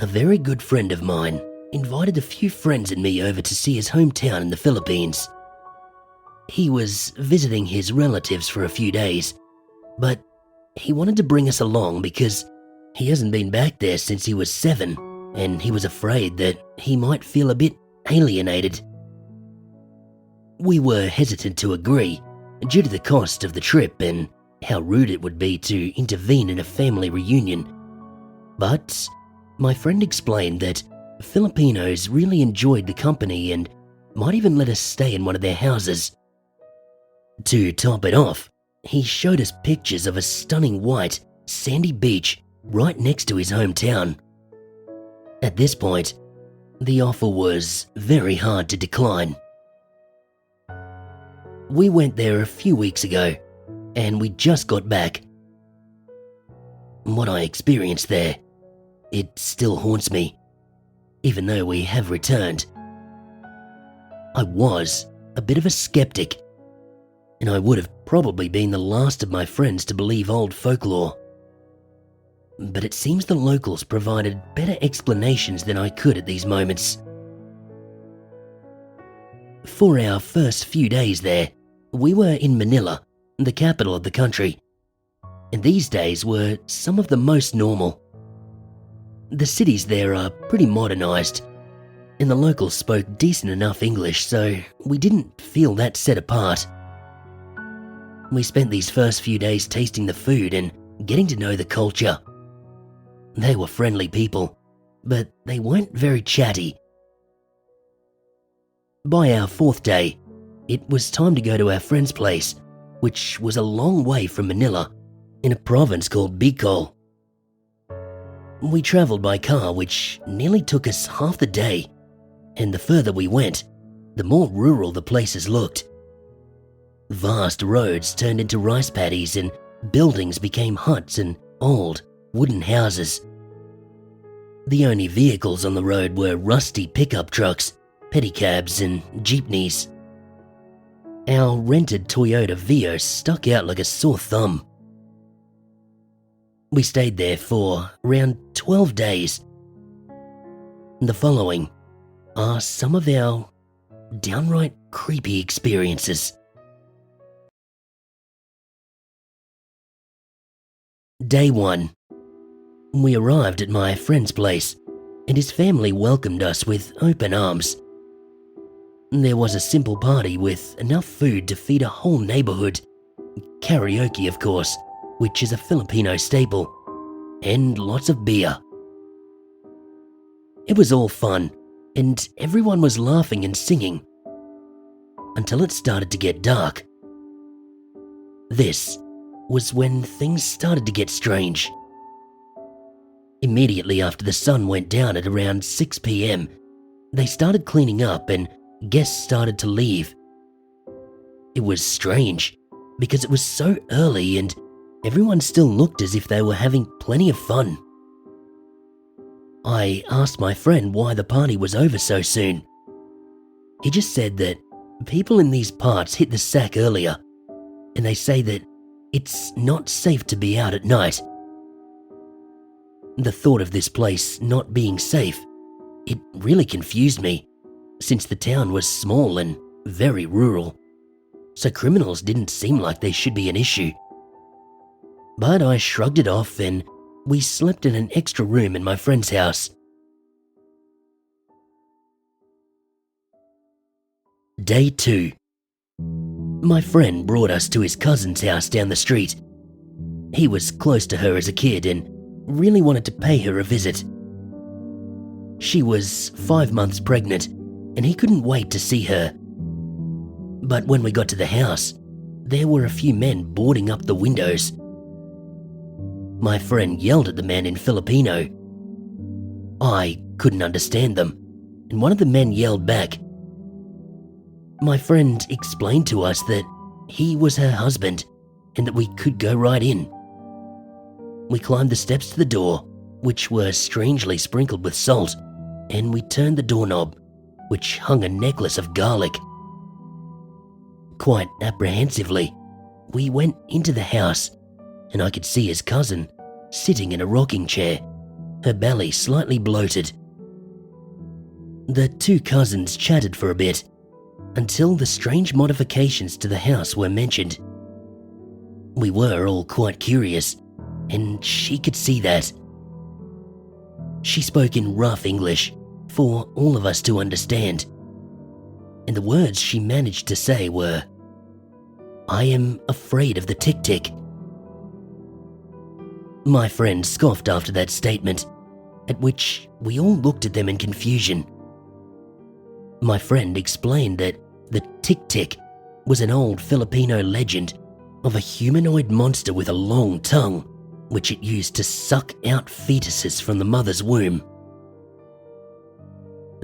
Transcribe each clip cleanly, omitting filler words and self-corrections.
A very good friend of mine invited a few friends and me over to see his hometown in the Philippines. He was visiting his relatives for a few days, but he wanted to bring us along because he hasn't been back there since he was 7, and he was afraid that he might feel a bit alienated. We were hesitant to agree due to the cost of the trip and how rude it would be to intervene in a family reunion. But my friend explained that Filipinos really enjoyed the company and might even let us stay in one of their houses. To top it off, he showed us pictures of a stunning white, sandy beach right next to his hometown. At this point, the offer was very hard to decline. We went there a few weeks ago, and we just got back. What I experienced there, it still haunts me, even though we have returned. I was a bit of a skeptic, and I would have probably been the last of my friends to believe old folklore. But it seems the locals provided better explanations than I could at these moments. For our first few days there, we were in Manila, the capital of the country, and these days were some of the most normal. The cities there are pretty modernized, and the locals spoke decent enough English, so we didn't feel that set apart. We spent these first few days tasting the food and getting to know the culture. They were friendly people, but they weren't very chatty. By our 4th day, it was time to go to our friend's place, which was a long way from Manila, in a province called Bicol. We travelled by car, which nearly took us half the day, and the further we went, the more rural the places looked. Vast roads turned into rice paddies and buildings became huts and old, wooden houses. The only vehicles on the road were rusty pickup trucks, pedicabs and jeepneys. Our rented Toyota Vios stuck out like a sore thumb. We stayed there for around 12 days. The following are some of our downright creepy experiences. Day 1. We arrived at my friend's place, and his family welcomed us with open arms. There was a simple party with enough food to feed a whole neighborhood. Karaoke, of course, which is a Filipino staple, and lots of beer. It was all fun, and everyone was laughing and singing, until it started to get dark. This was when things started to get strange. Immediately after the sun went down at around 6 p.m, they started cleaning up and guests started to leave. It was strange because it was so early and everyone still looked as if they were having plenty of fun. I asked my friend why the party was over so soon. He just said that people in these parts hit the sack earlier, and they say that it's not safe to be out at night. The thought of this place not being safe, it really confused me, since the town was small and very rural, so criminals didn't seem like they should be an issue. But I shrugged it off and we slept in an extra room in my friend's house. Day 2. My friend brought us to his cousin's house down the street. He was close to her as a kid and really wanted to pay her a visit. She was 5 months pregnant and he couldn't wait to see her. But when we got to the house, there were a few men boarding up the windows. My friend yelled at the men in Filipino. I couldn't understand them, and one of the men yelled back. My friend explained to us that he was her husband and that we could go right in. We climbed the steps to the door, which were strangely sprinkled with salt, and we turned the doorknob, which hung a necklace of garlic. Quite apprehensively, we went into the house, and I could see his cousin sitting in a rocking chair, her belly slightly bloated. The two cousins chatted for a bit until the strange modifications to the house were mentioned. We were all quite curious, and she could see that. She spoke in rough English for all of us to understand, and the words she managed to say were, "I am afraid of the tick-tick." My friend scoffed after that statement, at which we all looked at them in confusion. My friend explained that the tick-tick was an old Filipino legend of a humanoid monster with a long tongue, which it used to suck out fetuses from the mother's womb.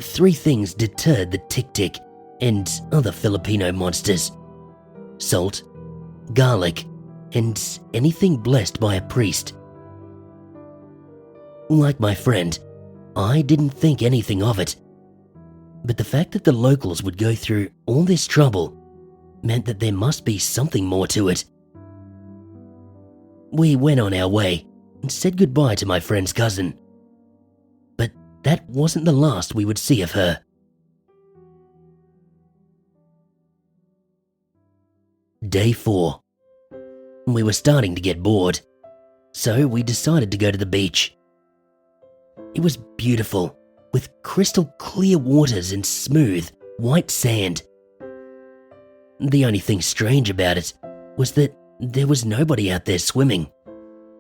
3 things deterred the tick-tick and other Filipino monsters: salt, garlic, and anything blessed by a priest. Like my friend, I didn't think anything of it, but the fact that the locals would go through all this trouble meant that there must be something more to it. We went on our way and said goodbye to my friend's cousin, but that wasn't the last we would see of her. Day 4. We were starting to get bored, so we decided to go to the beach. It was beautiful, with crystal clear waters and smooth, white sand. The only thing strange about it was that there was nobody out there swimming.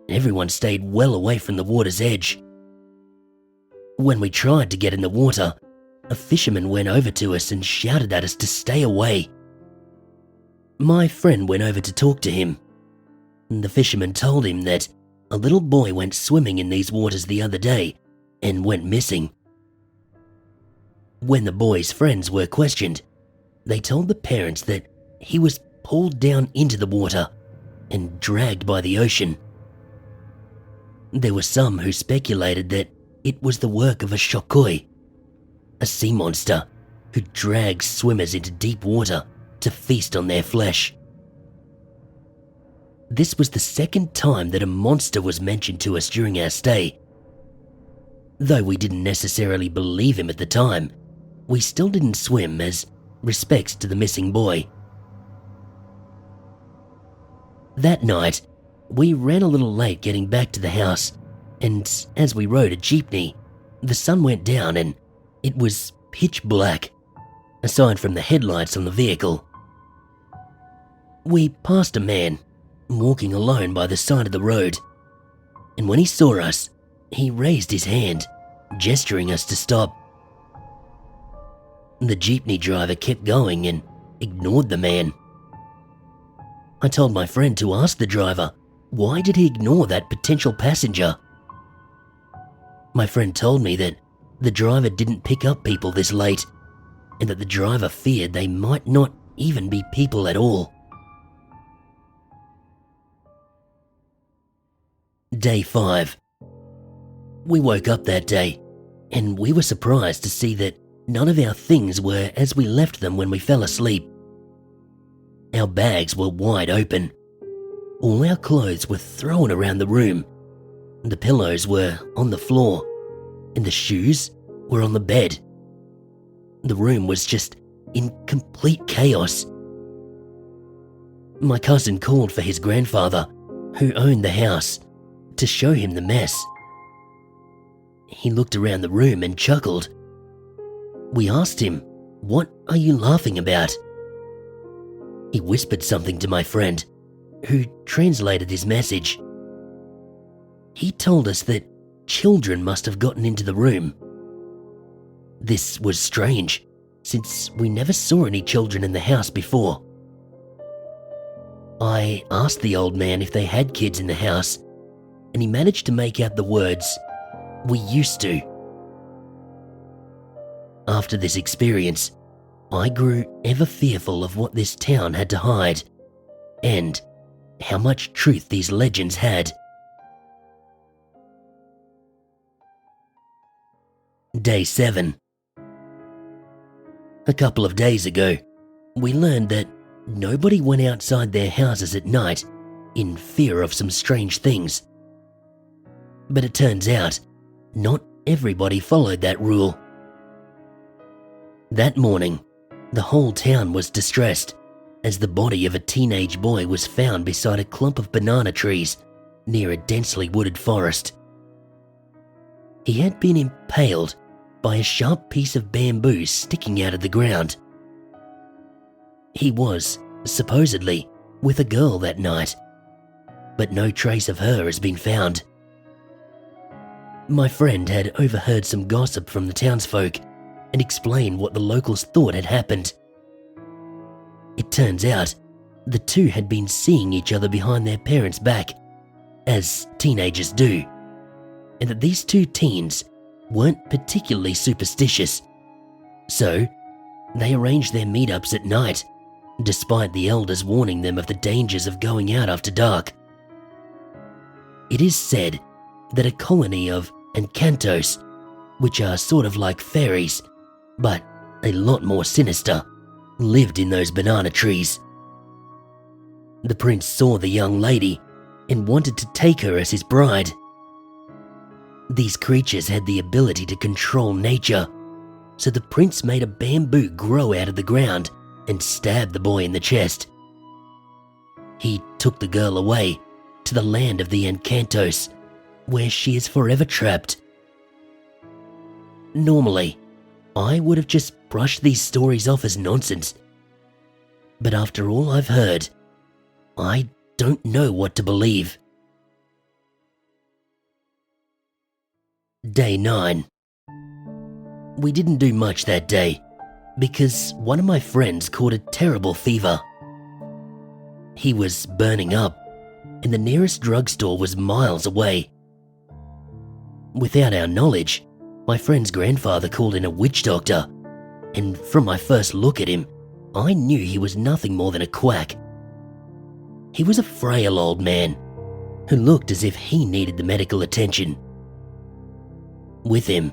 Everyone stayed well away from the water's edge. When we tried to get in the water, a fisherman went over to us and shouted at us to stay away. My friend went over to talk to him. The fisherman told him that a little boy went swimming in these waters the other day and went missing. When the boy's friends were questioned, they told the parents that he was pulled down into the water and dragged by the ocean. There were some who speculated that it was the work of a shokoi, a sea monster who drags swimmers into deep water to feast on their flesh. This was the second time that a monster was mentioned to us during our stay. Though we didn't necessarily believe him at the time, we still didn't swim as respects to the missing boy. That night, we ran a little late getting back to the house, and as we rode a jeepney, the sun went down and it was pitch black, aside from the headlights on the vehicle. We passed a man walking alone by the side of the road, and when he saw us, he raised his hand, gesturing us to stop. The jeepney driver kept going and ignored the man. I told my friend to ask the driver, why did he ignore that potential passenger? My friend told me that the driver didn't pick up people this late, and that the driver feared they might not even be people at all. Day 5. We woke up that day, and we were surprised to see that none of our things were as we left them when we fell asleep. Our bags were wide open. All our clothes were thrown around the room. The pillows were on the floor, and the shoes were on the bed. The room was just in complete chaos. My cousin called for his grandfather, who owned the house, to show him the mess. He looked around the room and chuckled. We asked him, "What are you laughing about?" He whispered something to my friend, who translated his message. He told us that children must have gotten into the room. This was strange, since we never saw any children in the house before. I asked the old man if they had kids in the house, and he managed to make out the words, "We used to." After this experience, I grew ever fearful of what this town had to hide, and how much truth these legends had. Day 7. A couple of days ago, we learned that nobody went outside their houses at night in fear of some strange things. But it turns out, not everybody followed that rule. That morning, the whole town was distressed as the body of a teenage boy was found beside a clump of banana trees near a densely wooded forest. He had been impaled by a sharp piece of bamboo sticking out of the ground. He was, supposedly, with a girl that night, but no trace of her has been found. My friend had overheard some gossip from the townsfolk and explained what the locals thought had happened. It turns out the two had been seeing each other behind their parents' back, as teenagers do, and that these two teens weren't particularly superstitious. So, they arranged their meetups at night, despite the elders warning them of the dangers of going out after dark. It is said that a colony of encantos, which are sort of like fairies, but a lot more sinister, lived in those banana trees. The prince saw the young lady and wanted to take her as his bride. These creatures had the ability to control nature, so the prince made a bamboo grow out of the ground and stabbed the boy in the chest. He took the girl away to the land of the encantos, where she is forever trapped. Normally, I would have just brushed these stories off as nonsense, but after all I've heard, I don't know what to believe. Day 9. We didn't do much that day because one of my friends caught a terrible fever. He was burning up, and the nearest drugstore was miles away. Without our knowledge, my friend's grandfather called in a witch doctor, and from my first look at him, I knew he was nothing more than a quack. He was a frail old man who looked as if he needed the medical attention. With him,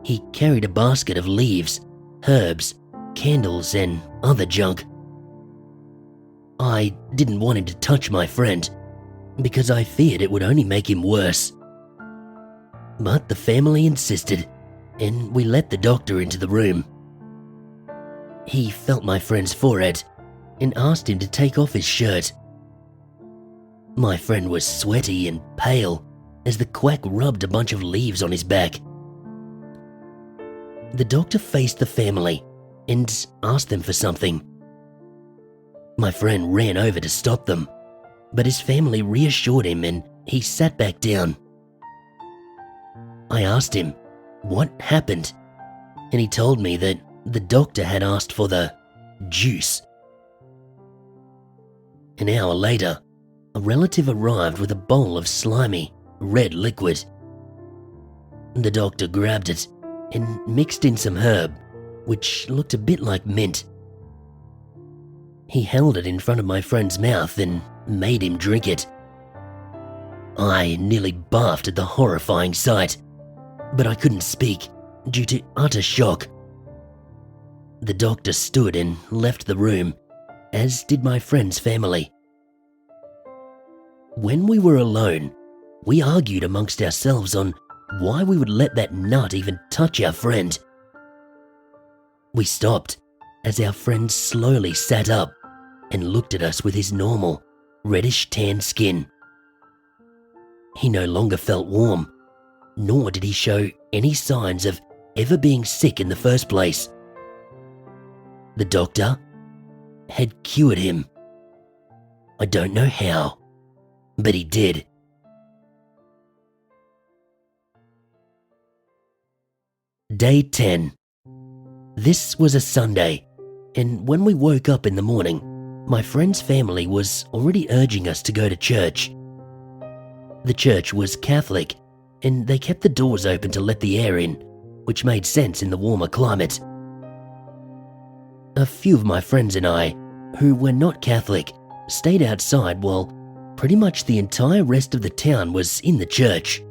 he carried a basket of leaves, herbs, candles, and other junk. I didn't want him to touch my friend because I feared it would only make him worse. But the family insisted, and we let the doctor into the room. He felt my friend's forehead and asked him to take off his shirt. My friend was sweaty and pale as the quack rubbed a bunch of leaves on his back. The doctor faced the family and asked them for something. My friend ran over to stop them, but his family reassured him and he sat back down. I asked him what happened, and he told me that the doctor had asked for the juice. An hour later, a relative arrived with a bowl of slimy, red liquid. The doctor grabbed it and mixed in some herb, which looked a bit like mint. He held it in front of my friend's mouth and made him drink it. I nearly barfed at the horrifying sight, but I couldn't speak due to utter shock. The doctor stood and left the room, as did my friend's family. When we were alone, we argued amongst ourselves on why we would let that nut even touch our friend. We stopped as our friend slowly sat up and looked at us with his normal, reddish tan skin. He no longer felt warm, nor did he show any signs of ever being sick in the first place. The doctor had cured him. I don't know how, but he did. Day 10. This was a Sunday, and when we woke up in the morning, my friend's family was already urging us to go to church. The church was Catholic, and they kept the doors open to let the air in, which made sense in the warmer climate. A few of my friends and I, who were not Catholic, stayed outside while pretty much the entire rest of the town was in the church.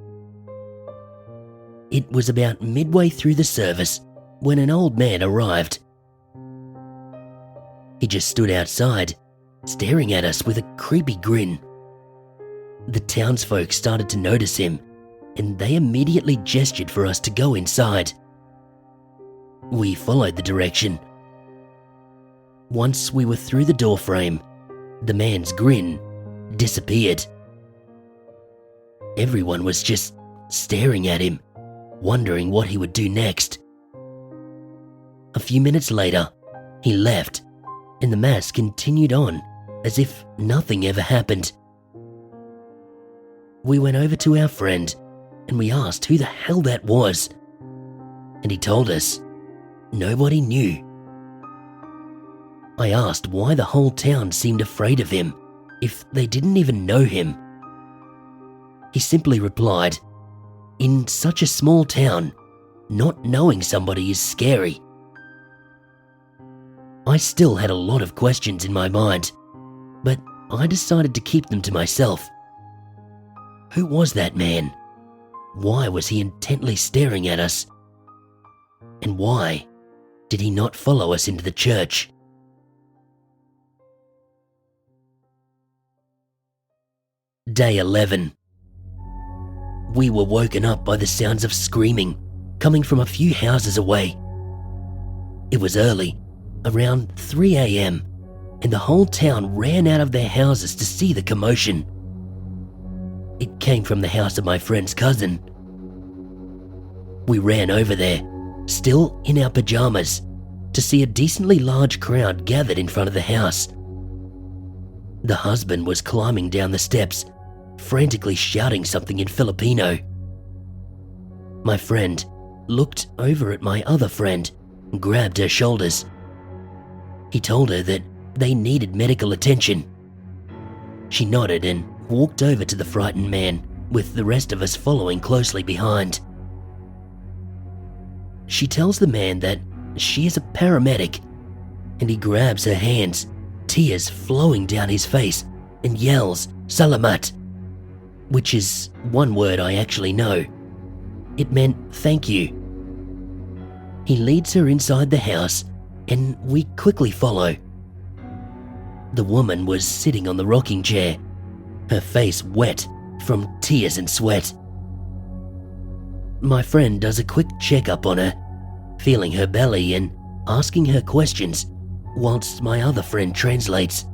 It was about midway through the service when an old man arrived. He just stood outside, staring at us with a creepy grin. The townsfolk started to notice him, and they immediately gestured for us to go inside. We followed the direction. Once we were through the doorframe, the man's grin disappeared. Everyone was just staring at him, wondering what he would do next. A few minutes later, he left, and the mass continued on as if nothing ever happened. We went over to our friend and we asked who the hell that was, and he told us nobody knew. I asked why the whole town seemed afraid of him if they didn't even know him. He simply replied, "In such a small town, not knowing somebody is scary." I still had a lot of questions in my mind, but I decided to keep them to myself. Who was that man? Why was he intently staring at us? And why did he not follow us into the church? Day 11. We were woken up by the sounds of screaming coming from a few houses away. It was early, around 3 a.m., and the whole town ran out of their houses to see the commotion. It came from the house of my friend's cousin. We ran over there, still in our pajamas, to see a decently large crowd gathered in front of the house. The husband was climbing down the steps, frantically shouting something in Filipino. My friend looked over at my other friend and grabbed her shoulders. He told her that they needed medical attention. She nodded and walked over to the frightened man, with the rest of us following closely behind. She tells the man that she is a paramedic, and he grabs her hands, tears flowing down his face, and yells, "Salamat," which is one word I actually know. It meant thank you. He leads her inside the house, and we quickly follow. The woman was sitting on the rocking chair, her face wet from tears and sweat. My friend does a quick checkup on her, feeling her belly and asking her questions, whilst my other friend translates.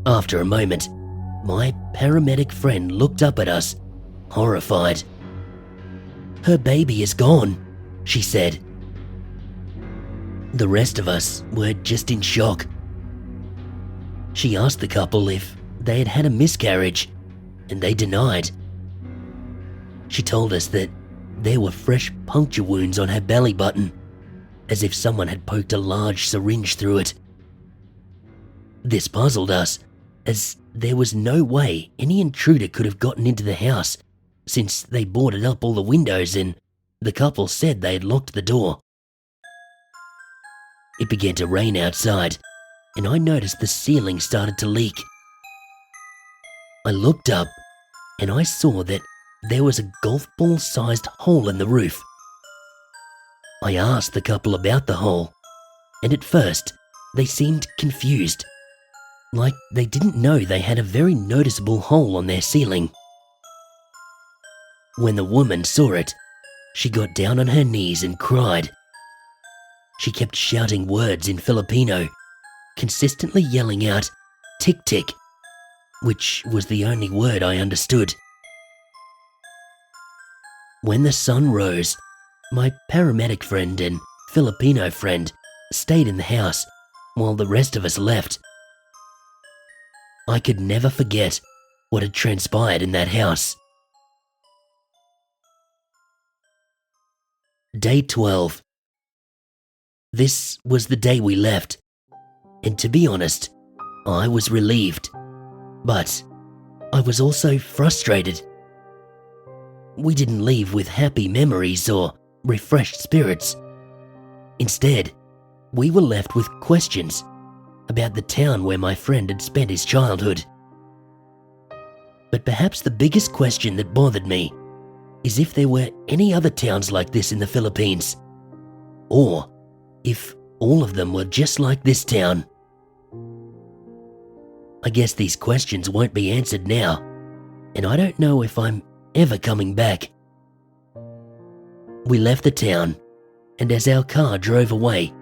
After a moment, my paramedic friend looked up at us, horrified. "Her baby is gone," she said. The rest of us were just in shock. She asked the couple if they had had a miscarriage, and they denied. She told us that there were fresh puncture wounds on her belly button, as if someone had poked a large syringe through it. This puzzled us, as there was no way any intruder could have gotten into the house, since they boarded up all the windows and the couple said they had locked the door. It began to rain outside, and I noticed the ceiling started to leak. I looked up, and I saw that there was a golf ball-sized hole in the roof. I asked the couple about the hole, and at first they seemed confused, like they didn't know they had a very noticeable hole on their ceiling. When the woman saw it, she got down on her knees and cried. She kept shouting words in Filipino, consistently yelling out, "Tick tick," which was the only word I understood. When the sun rose, my paramedic friend and Filipino friend stayed in the house while the rest of us left. I could never forget what had transpired in that house. Day 12. This was the day we left, and to be honest, I was relieved, but I was also frustrated. We didn't leave with happy memories or refreshed spirits. Instead, we were left with questions about the town where my friend had spent his childhood. But perhaps the biggest question that bothered me is if there were any other towns like this in the Philippines, or if all of them were just like this town. I guess these questions won't be answered now, and I don't know if I'm ever coming back. We left the town, and as our car drove away,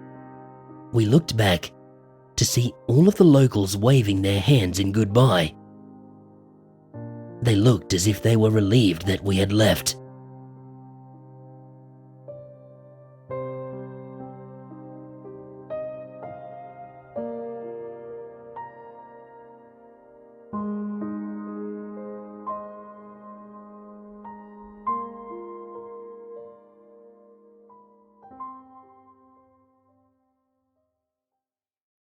we looked back to see all of the locals waving their hands in goodbye. They looked as if they were relieved that we had left.